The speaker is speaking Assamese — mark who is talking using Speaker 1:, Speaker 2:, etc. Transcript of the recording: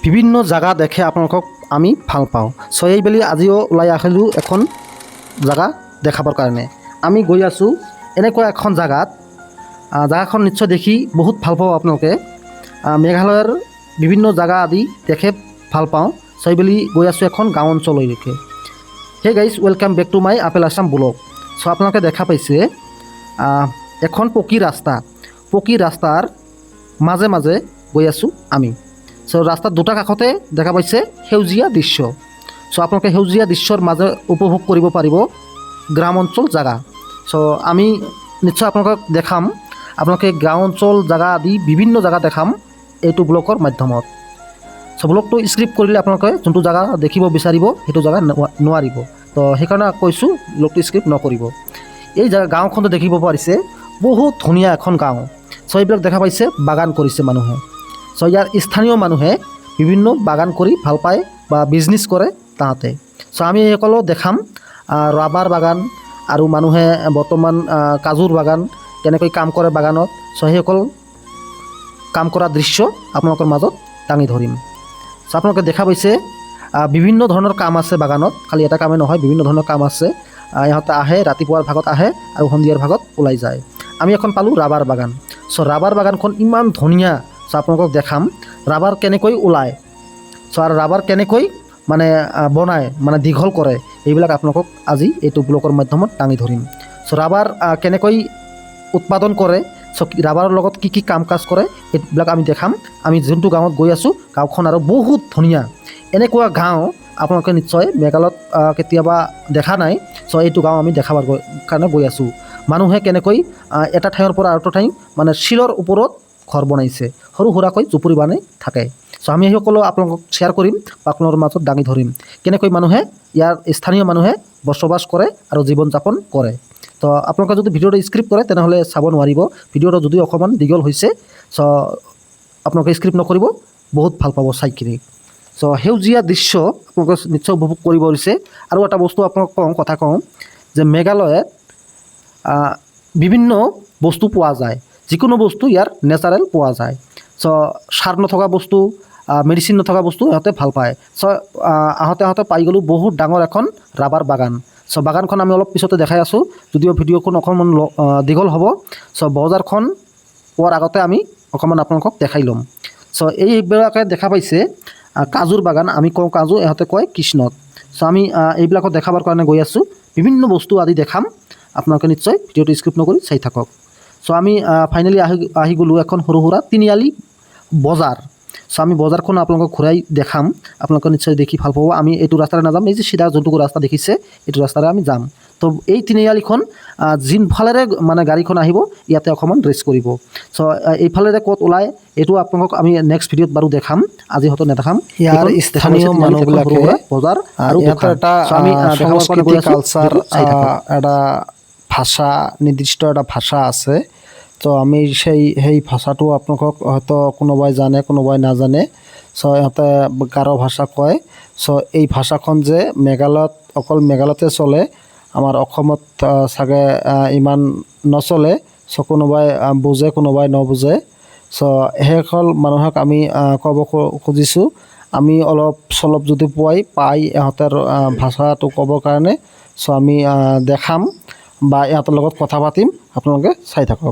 Speaker 1: বিভিন্ন জায়গা দেখে আপোনালোকক আমি ভাল পাওঁ। চ' এইবেলি আজিও ওলাই আহিলোঁ এখন জাগা দেখাবৰ কাৰণে। আমি গৈ আছোঁ এনেকুৱা এখন জাগাত, জাগাখন নিশ্চয় দেখি বহুত ভাল পাব আপোনালোকে। মেঘালয়ৰ বিভিন্ন জাগা আদি দেখে ভাল পাওঁ। চ' এইবেলি গৈ আছোঁ এখন গাঁও অঞ্চললৈকে। Hey guys, welcome back to my আপেল আছাম ব্লগ। চ' আপোনালোকে দেখা পাইছে এখন পকী ৰাস্তাৰ মাজে মাজে গৈ আছোঁ আমি। চ' ৰাস্তাৰ দুটা কাষতে দেখা পাইছে সেউজীয়া দৃশ্য। চ' আপোনালোকে সেউজীয়া দৃশ্যৰ মাজে উপভোগ কৰিব পাৰিব গ্ৰাম অঞ্চল জাগা। চ' আমি নিশ্চয় আপোনালোকক দেখাম, আপোনালোকে গাঁও অঞ্চল জাগা আদি বিভিন্ন জাগা দেখাম এইটো ব্লগৰ মাধ্যমত। চ' ব্লগটো স্ক্ৰিপ্ট কৰিলে আপোনালোকে যোনটো জাগা দেখিব বিচাৰিব সেইটো জাগা নোৱাৰিব। তো সেইকাৰণে কৈছোঁ ব্লগটো স্ক্ৰিপ্ট নকৰিব। এই গাঁওখনটো দেখিব পাৰিছে বহুত ধুনীয়া এখন গাঁও। চ' এইবিলাক দেখা পাইছে বাগান কৰিছে মানুহে। চ' ইয়াৰ স্থানীয় মানুহে বিভিন্ন বাগান কৰি ভাল পায় বা বিজনেছ কৰে তাহাঁতে। চ' আমি এইসকলো দেখাম ৰাবাৰ বাগান আৰু মানুহে বৰ্তমান কাজুৰ বাগান কেনেকৈ কাম কৰে বাগানত। চ' সেইসকল কাম কৰা দৃশ্য আপোনালোকৰ মাজত দাঙি ধৰিম। চ' আপোনালোকে দেখা পাইছে বিভিন্ন ধৰণৰ কাম আছে বাগানত, খালি এটা কামেই নহয়, বিভিন্ন ধৰণৰ কাম আছে। ইহঁতে আহে, ৰাতিপুৱাৰ ভাগত আহে আৰু সন্ধিয়াৰ ভাগত ওলাই যায়। আমি এখন পালোঁ ৰাবাৰ বাগান। চ' ৰাবাৰ বাগানখন ইমান ধুনীয়া। চ' আপোনালোকক দেখাম ৰাবাৰ কেনেকৈ ওলায়। চ' আৰু ৰাবাৰ কেনেকৈ বনায়, দীঘল কৰে, এইবিলাক আপোনালোকক আজি এইটো ব্লগৰ মাধ্যমত দাঙি ধৰিম। চ' ৰাবাৰ কেনেকৈ উৎপাদন কৰে, চ' ৰাবাৰৰ লগত কি কি কাম কাজ কৰে এইবিলাক আমি দেখাম। আমি যোনটো গাঁৱত গৈ আছোঁ গাঁওখন আৰু বহুত ধুনীয়া। এনেকুৱা গাঁও আপোনালোকে নিশ্চয় মেঘালয়ত কেতিয়াবা দেখা নাই। চ' এইটো গাঁও আমি দেখাবৰ কাৰণে গৈ আছোঁ। মানুহে কেনেকৈ এটা ঠাইৰ পৰা আৰু এটা ঠাই শিলৰ ওপৰত ঘৰ বনাইছে, সৰু সুৰাকৈ জুপুৰি বনাই থাকে। চ' আমি সকলো আপোনালোকক শ্বেয়াৰ কৰিম বা আপোনালোকৰ মাজত দাঙি ধৰিম কেনেকৈ মানুহে, ইয়াৰ স্থানীয় মানুহে বসবাস কৰে আৰু জীৱন যাপন কৰে। তো আপোনালোকে যদি ভিডিঅ'টো স্ক্ৰিপ্ট কৰে তেনেহ'লে চাব নোৱাৰিব। ভিডিঅ'টো যদি অকণমান দীঘল হৈছে, চ' আপোনালোকে স্ক্ৰিপ্ট নকৰিব, বহুত ভাল পাব চাই কিনি। চ' সেউজীয়া দৃশ্য আপোনালোকে নিশ্চয় উপভোগ কৰিব পাৰিছে। আৰু এটা বস্তু আপোনালোকক কথা কওঁ যে মেঘালয়ত বিভিন্ন বস্তু পোৱা যায়। যিকোনো বস্তু ইয়াৰ নেচাৰেল পোৱা যায়। চ' সাৰ নথকা বস্তু, মেডিচিন নথকা বস্তু ইহঁতে ভাল পায়। চ' আহোঁতে পাই গ'লোঁ বহুত ডাঙৰ এখন ৰাবাৰ বাগান। চ' বাগানখন আমি অলপ পিছতে দেখাই আছোঁ, যদিও ভিডিঅ'খন অকণমান দীঘল হ'ব। চ' বজাৰখন পোৱাৰ আগতে আমি অকণমান আপোনালোকক দেখাই ল'ম। চ' এইবিলাকে দেখা পাইছে কাজুৰ বাগান, আমি কওঁ কাজু, ইহঁতে কয় কৃষ্ণত। চ' আমি এইবিলাকত দেখাবৰ কাৰণে গৈ আছোঁ। বিভিন্ন বস্তু আদি দেখাম, আপোনালোকে নিশ্চয় ভিডিঅ'টো স্ক্ৰিপ্ট নকৰি চাই থাকক। চ' আমি ফাইনেলি আহি গ'লোঁ এখন সৰু সুৰা তিনিআলি বজাৰ। চ' আমি বজাৰখন আপোনালোকক ঘূৰাই দেখাম, আপোনালোকে নিশ্চয় দেখি ভাল পাব। আমি এইটো ৰাস্তাৰে নাযাম, এই যে চিধা যোনটো ৰাস্তা দেখিছে এইটো ৰাস্তাৰে আমি যাম। তো এই তিনিআলিখন যোনফালেৰে গাড়ীখন আহিব ইয়াতে অকণমান ৰেষ্ট কৰিব। চ' এইফালেৰে ক'ত ওলায় এইটো আপোনালোকক আমি নেক্সট ভিডিঅ'ত বাৰু দেখাম, আজি হয়তো নেদেখাম। ইয়াৰ স্থানীয় মানুহবিলাকে বজাৰ আৰু
Speaker 2: এটা সংস্কৃতি কালচাৰ, এটা ভাষা, নিৰ্দিষ্ট এটা ভাষা আছে। তো আমি সেই ভাষাটো আপোনালোকক হয়তো কোনোবাই জানে কোনোবাই নাজানে। চ' ইহঁতে গাৰো ভাষা কয়। চ' এই ভাষাখন যে মেঘালয়ত, অকল মেঘালয়তে চলে, আমাৰ অসমত চাগে ইমান নচলে। চ' কোনোবাই বুজে কোনোবাই নুবুজে। চ' সেইসকল মানুহক আমি ক'ব খুজিছোঁ, আমি অলপ চলপ যদি পাই ইহঁতৰ ভাষাটো ক'বৰ কাৰণে। চ' আমি দেখাম বা ইহঁতৰ লগত কথা পাতিম, আপোনালোকে চাই থাকক।